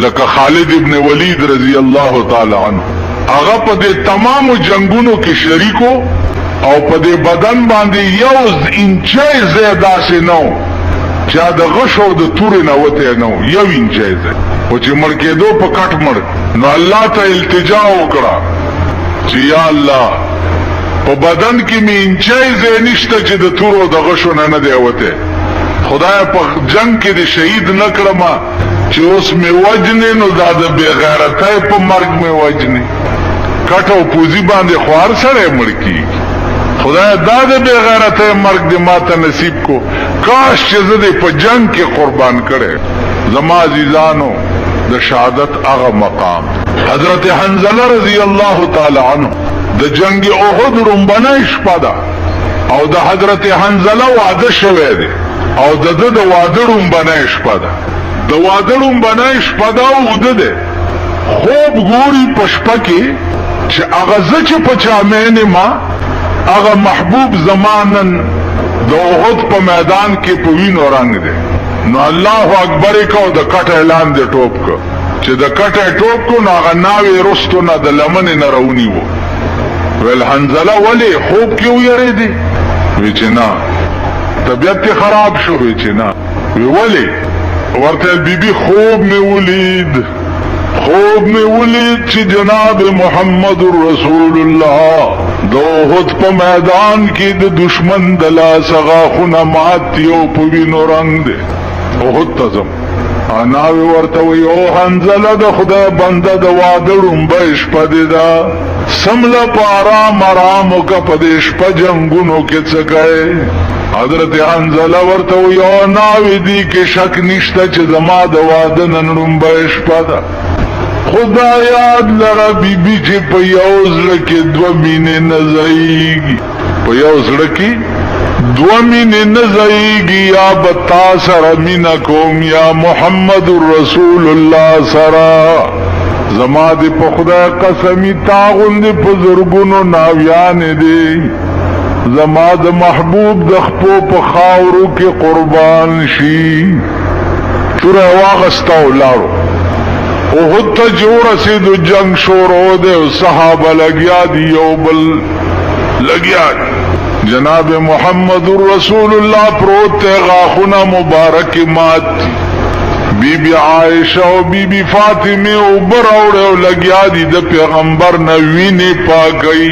لکه خالد ابن ولید رضی الله تعالی عنہ هغه په دې تمام جنگونو کې شریکو او په دې بدن باندې یو انچای زیاده سي نو چا د غشو د تورې نه وته نو یو انچای زیاده او چې مړ کېدو په کټ مړ نو الله ته التجا وکړه چې یا الله په بدن کې می انچای زیاده نشته چې د تورو د غشو نه دی وته خدای په جنگ کې د شهید نکړم چې اوس می وجنې نو دا د بے غیرتۍ په مرګ می وجنې کټو پوزي باندې خوار سره مړ کی خدای دا د بے غیرتۍ مرګ دې ماته نصیب کو کاش چې زه دې په جنگ کې قربان کړې زما عزیزانو د شهادت هغه مقام حضرت حنظله رضی الله تعالی عنہ د جنگ احد رومبنه شپه ده او د حضرت حنظله واده شوه دی او د واده رومبنه شپه ده د واده رومبنه شپه ده او ده خوب ګوري پشپه کې چې هغه چې په چامه ما هغه محبوب زمانن د احد په میدان کې په وینو رنگ دی نو الله اکبر کو د کټ اعلان دی ټوپ کو چې د کټ ټوپ کو نو هغه ناوی رستو نه د لمن نه راونی وو ول حنظله ولی خوب کې ویری دی وی چې نه طبیعت خراب شو وی چې نه وی ولی ورته بیبي خوب می ولید چې جناب محمد رسول الله د احد په میدان کې د دشمن د لاس غاښونه مات یو په وینو رنگ دی احد ته ځم انا ورته وی او حنظله د خدای بنده د واده رومبه شپه دی دا سمله په آرام وکه په دې شپه جنګونو کې څه کوې حضرت حنظله ورته وی او ناوی دی کې شک نشته چې زما د واده نن رومبه شپه ده خدا یاد لرا بی بی چې په یو زړه کې دوه مینې نه ځایږي په یو زړه کې دوه مینې نه ځایږي یا به تا سره مینه کوم یا محمد رسول الله سره زما دې په خدای قسمی تا غوندې په زرګونو ناویانې دي زما د محبوب د خپو په خاورو کې قربان شي توره واغسته ولاړو احد ته جوړ رسیدو جنگ شروع دی او صحابه لګیا دي یو بل لګیا جناب محمد رسول الله پروت ته غاخونه مبارک مات بی بی عائشہ او بی بی فاطمه او براوړ او لګیا دي د پیغمبر نوینه پاکي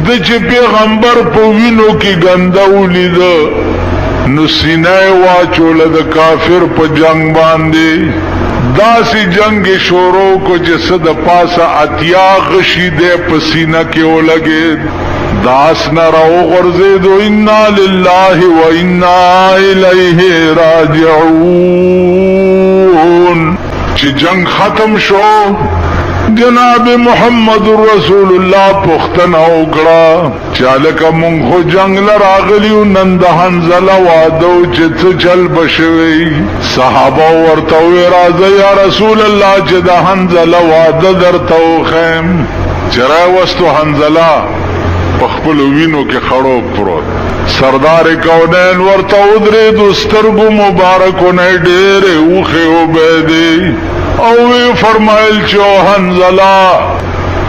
د چې پیغمبر په وینو کې ګنداولې ده نو سینه واچول د کافر په جنگ باندې داسی جنگ شروع کو جس د پاسا اتیا غشی دے پسینہ کے او لگے داس نہ رو غرزید و انا للہ و انا الیہ راجعون چی جنگ ختم شو جناب محمد رسول اللہ پختنا اکڑا چالکا منخو جنگ لراغلیو نند حنظله وادو چت چل بشوی صحابہ ورطوی رازا یا رسول اللہ چد حنظله واد درتو خیم چرای وستو حنظله پخپلو وینو کے خڑو پروت سردار کونین ورطو درید استرگو مبارکو نے ڈیرے اوخے عبیدی اوی فرمائل چو حنظله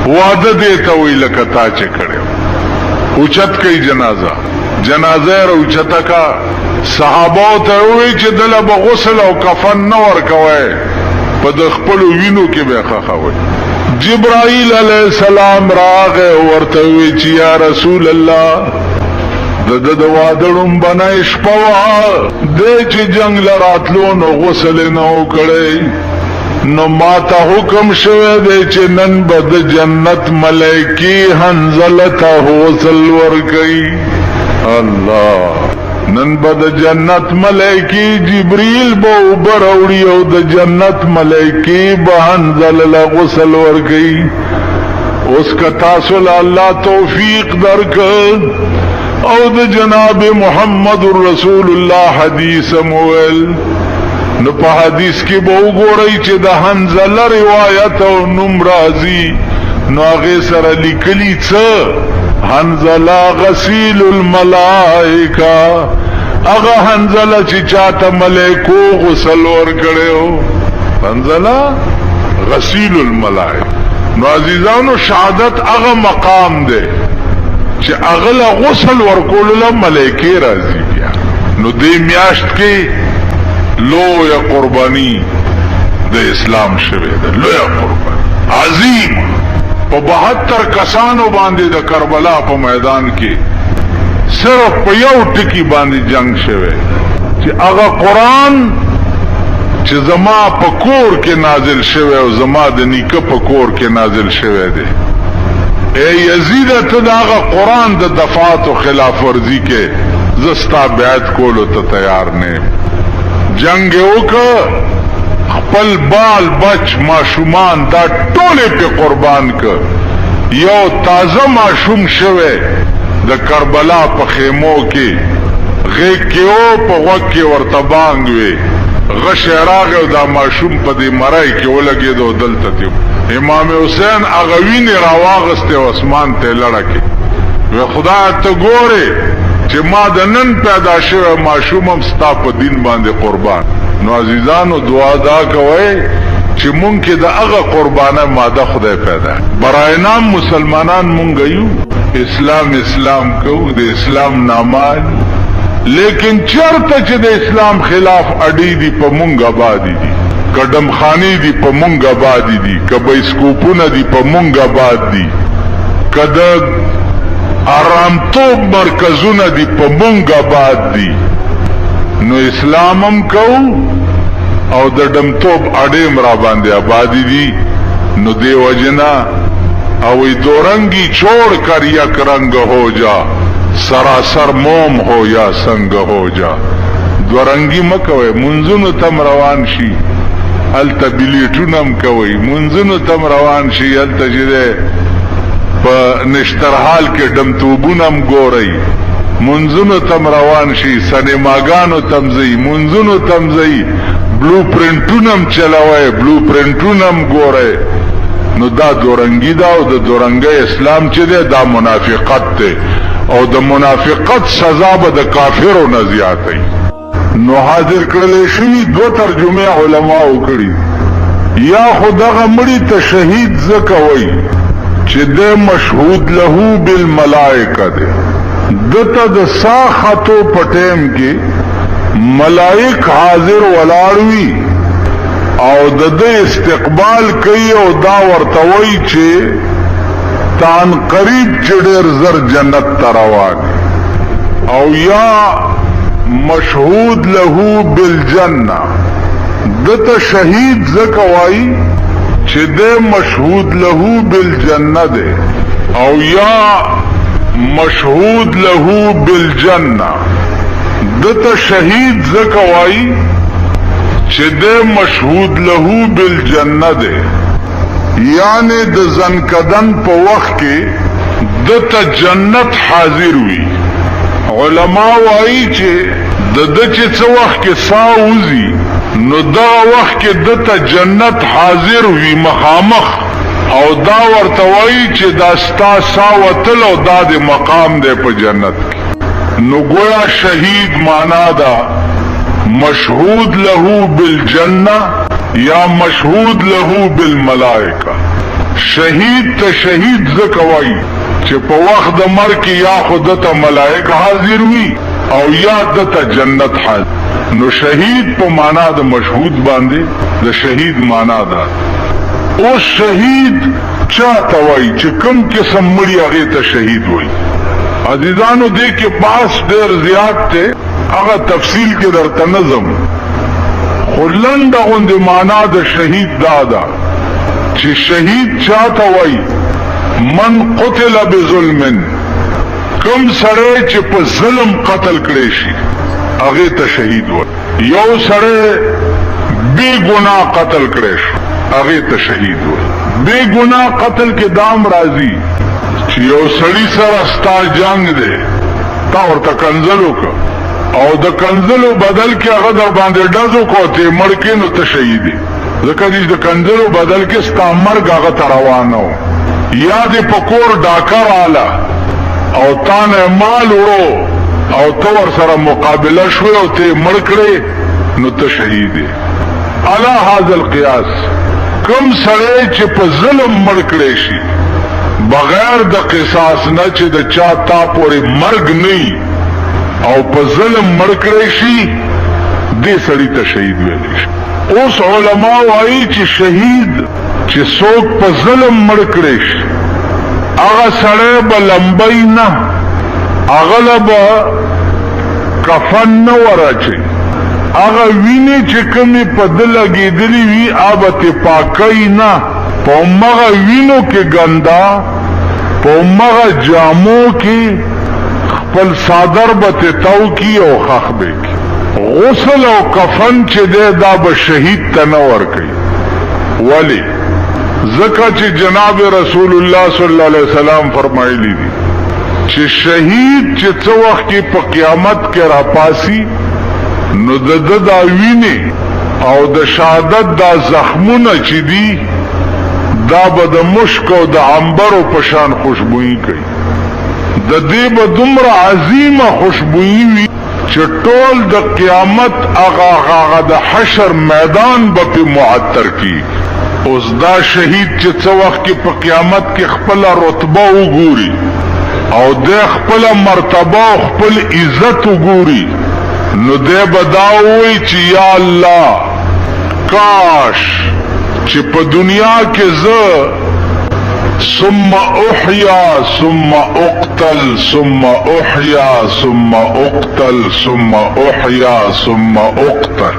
وعده دیتا وی لکتا چکڑے اوچت کئی جنازہ اوچتا کا صحابو ته وی چې دل به غسل او کفن نه ورکوي په د خپل وینو کې به خخوي جبرائیل علیہ السلام راغه ورته وی چې یا رسول الله د وادړم بنای شپوا د چې جنگ لراتلو نو غسل نه وکړي نو ما ته حکم شوه دی چې نن به د جنت ملائکی حنظله ته غسل ورکړي الله نن به د جنت ملائکی جبرائیل به اوبر اوړي او د جنت ملائکی به حنظله له غسل ورکړي اوس که تاسو له الله توفیق درکړ او د جناب محمد رسول الله حدیث مویل نو په حدیث کې به وګورئ چې د حنظله روایت او نوم راځي نو هغه سره لیکلي څه حنظله غسیل الملائکه هغه حنظله چې چاته ملائکو غسل ورکړو حنظله غسیل الملائک. نو عزیزانو شهادت هغه مقام دی چې اغله غسل ورکول له ملائکه راځي. بیا نو دې میاشت کې لویه قربانی د اسلام شوه ده، لویه قربانی عظیم په 72 کسانو باندې د کربلا په میدان کې صرف په یو ټکی باندې جنگ شوه چې هغه قرآن چې زما په کور کې نازل شوه او زما د نیکه په کور کې نازل شوه دی. اے یزید ته دا هغه قرآن د دفاعت او خلاف ورزی کې زستا بیعت کولو ته تیار نه. جنگ وکړه، خپل بال بچ ماشومان دا ټوله په قربان کړ. یو تازه ماشوم شوه د کربلا په خیمو کې غیږ کې او په غوږ کې ورته بانګ وي. غش راغ او دا ماشوم په دې مرای کې ولګېدو دلته تیو. امام حسین اغوین راواغسته او اسمان ته لړکه و خدا ته ګوره چې ما د نن پیدا شوه ماشومم ستا په دین باندې قربان. نو عزیزانو دعا دا کوئ چې مونږ کې د هغه قربانه ماده خدای پیدا. برای نام مسلمانان مونږ یو، اسلام کوو، د اسلام نامال، لیکن چرته چې د اسلام خلاف اډی دی په مونږ آبادی دي، کډم خانی دی په مونږ آبادی دي، کبه سکوپونه دی په مونږ آباد دي، کده آرامتوب مرکزونه دی په مونږ آباد دي. نو اسلامم کوو او د ډمتوب اډیم را باندې آبادی دي. نو دی وجنا او دورنگی چھوڑ کر یک رنگ ہو جا، سراسر موم ہو یا سنگ ہو جا. دورنگی مکوئے منزنو تم روان شی التا بلیٹونم کوئی، منزنو تم روان شی التا جدے پا نشترحال کے ڈمتوبونم گو رئی، منزنو تم روان شی سنیماگانو تمزئی، منزنو تمزئی، بلو پرنٹونم چلوئے، بلو پرنٹونم گو رئے. نو دا دورنگی دا او دا دورنگی اسلام چه دے دا منافقت تے او د منافقت سزا به د کافرو نه زیاتی. نو حاضر کړل شي دو ترجمه علما وکړي. یا خدغه مړی ته شهید زکوي چې د مشهود له بالملائکه ده، دته د ساختو پټیم کې ملائک حاضر ولاړوي او د استقبال کوي او دا ورته وایي چې تان قریب چډر زر جنت تروان. او یا مشهود له بالجنه، دته شهید زکوای چې د مشهود له بالجنه ده. او یا مشهود له بالجنه، دته شهید زکوای چې د مشهود له بالجنه ده. یعنی د زنکدن په وخت کې دته جنت حاضر وي. علما وایي چې د چې څو وخت کې ساوزي نو دا وخت کې دته جنت حاضر وي مخامخ، او دا ورته وایي چې دا ستا ساوتل او دا د مقام دی په جنت کې. نو گویا شهید معنا دا مشهود له بالجنه یا مشهود له بالملائکه. شهید ته شهید زکوای چې په وخت د مرګ کې یا خودته ملائکه حاضر وي او یا دته جنت حاضر. نو شهید په معنا د مشهود باندې د شهید معنا ده. او شهید چاته وای چې کوم قسم مړی هغه ته شهید وای. عزیزانو دې کې باس ډېر زیات ته هغه تفصیل کې درته نظم خلند غند معنا د شهید دادا چې شهید چاته وای من قتل بظلم، کم سره چې په ظلم قتل کړي شي هغه ته شهید وای. یو سره بے گناہ قتل کړي شي هغه ته شهید وای. بے گناہ قتل کې دام راځي چې یو سړی سره ستا جنگ دی، تا ورته کنځلو که او د کنځلو بدل کې هغه در باندې ډزو کوته مړ کې نو ته شهید دی. ځکه چې د کنځلو بدل کې ستا مرګ هغه ته روان و. یا دې پکور ډاکر آله او تا نه مال وړو او ته ورسره مقابله شوې او ته مړ کړې نو ته شهید دی. علی هذا القیاس کم سړی چې په ظلم مړ کړی شي بغیر د قصاص نه چې د چا تا پورې مرګ نه او په ظلم مړ کړی شي دې سړی ته شهید ویلی شي. اوس علما وایي چې شهید چې څوک په ظلم مړ کړی شي هغه سړی به لمبی نه، هغه به کفن نه ورچي، هغه ویني چې کومې په ده لګېدلې وي هغه به پاکوي نه، په همغه وینو کې ګندا، په همغه جامو کې خپل صادر به تتاو کی او خخ به کی. غسل او کفن چې دی دا به شهید ته نه ورکوي. ولی؟ ځکه چې جناب رسول الله صلی الله علیه وسلم فرمایلی دي چې شهید چې څه وخت کې په قیامت کې راپاسی نو د دا ویني او د شهادت دا زخمونه چې دي دا به د مشک او د عنبرو په شان خوشبوئی کوي. د دې به دومره عظیمه خوشبوئی وي چې ټول د قیامت هغه د حشر میدان به په معطر کی. اوس دا شهید چې څه وخت کې په قیامت کې خپل رتبه وګوري او د خپل مرتبه او خپل عزت وګوري نو دې بداوي چې یا الله کاش چې په دنیا کې زه ثم احیا ثم اقتل ثم احیا ثم اقتل ثم احیا ثم اقتل،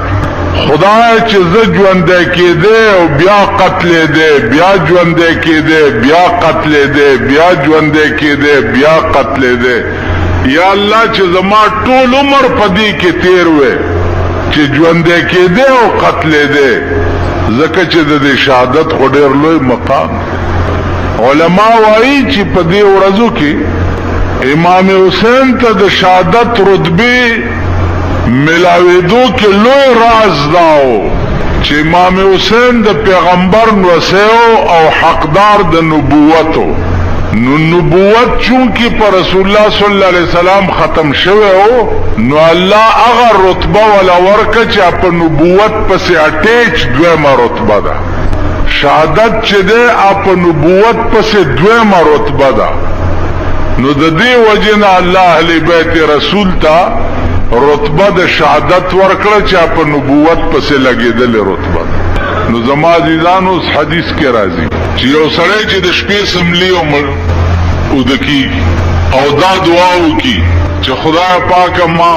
خدای چې زه ژوندی کېدی او بیا قتلې دی، بیا ژوندی کېدی بیا قتلې دی، بیا ژوندی کېدی بیا قتلې دی. یا الله چې زما ټول عمر په دې کې تیر وې چې ژوندی کېدی او قتلې دی، ځکه چې د دې شهادت خو ډېر لوی مقام. علما وایي چې په دې ورځو کې امام حسین ته د شهادت رتبه ملاویدو کې لوی راز داو چې امام حسین د پیغمبر نوسیو او حقدار د نبوتو. نو نبوت چونکی پر رسول الله صلی الله علیه وسلم ختم شوه او نو الله هغه رتبه ولا ورکه چې په نبوت پسې اٹیچ دویمه رتبه ده. شهادت چې ده په نبوت پسې دویمه رتبه ده. نو د دې وجنه الله اهل بیت رسول ته رتبه د شهادت ورکړه چې په نبوت پسې لګېدلې رتبه. نو زما عزیزانو اس حدیث کې راځي چې یو سړی چې د شپې سملی او دکیږي او دا دعا وکړي چې خدای پاک ما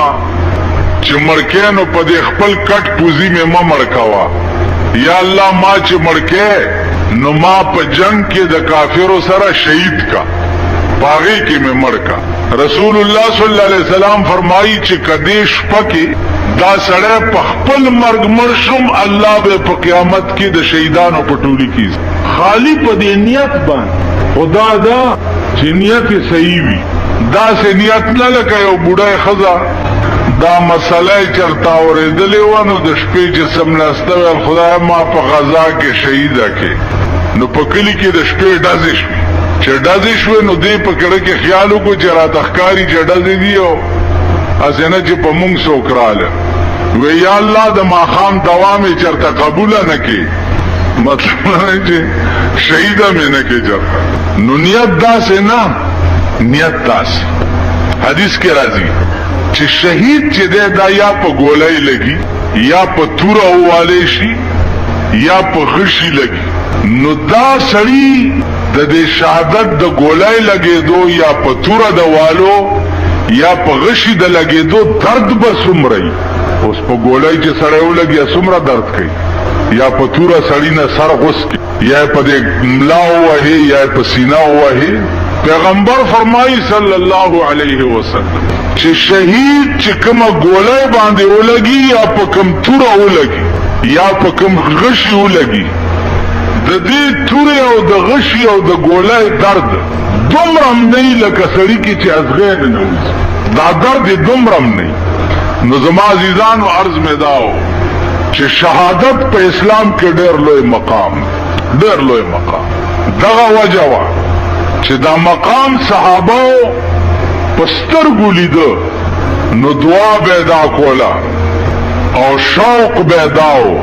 چې مړکې نو په دې خپل کټ پوزي مې ما مړکوا، یا الله ما چې مړکې نو ما په جنگ کې د کافرو سره شهید کا، باغی کې مې مړکا. رسول الله صلی الله علیه وسلم فرمایي چې کدی شپه کې دا سړی په خپل مرګ مړ شوم الله به په قیامت کې د شهیدانو په ټولي کې خالی په دې نیت باندې خدا دا چې نیت صحیح وي. دا سه نیت نه لکه یو بوډای خزا دا مسله چرتا اورېدلې و نو د شپې چې سملاسته خدای ما په غزا کې شهید کړي نو په کلی کې د شپې ډازې شوې چې ډازې شوې نو دې په کړه کې خیال وکړو چې راته ښکاري چې ډازې دي او اسنه چې په مونږ څوک رااله وی یا الله د ماښام دوام یې چرته قبول نه کړي، مطلب چې شهیده مې نه کړي چرته. نو نیت داسې نه، نیت داسې حدیث کې راځي چې شهید چې دی دا یا په ګولۍ لګي یا په توره ووالی شي یا په غشي لګي. نو دا سړی د دې شهادت د ګولۍ لګېدو یا په توره د والو یا په غشي د لګېدو درد به څومره وي. اوس په ګولۍ چې سړی ولګي څومره درد کوي، یا په توره سړی نه سر غوس کوي یا په دې ملا ووهي یا په سینه ووهي. پیغمبر فرمایي صلی الله علیه وسلم چې شهید چې کومه ګولۍ باندې ولګي یا په کوم توره ولګي یا په کوم غشي ولګي د دې تورې او د غشي او د ګولۍ درد دومره نه لکه سړی کې چې ازغې نه وځي، دا درد دومره نه. نو زما عزیزانو عرض مې داو چې شهادت په اسلام کې ډېر لوی مقام، ډېر لوی مقام. دغه وجه وه چې دا مقام صحابه په سترګو لیده نو دعا به دا کوله او شوق به داو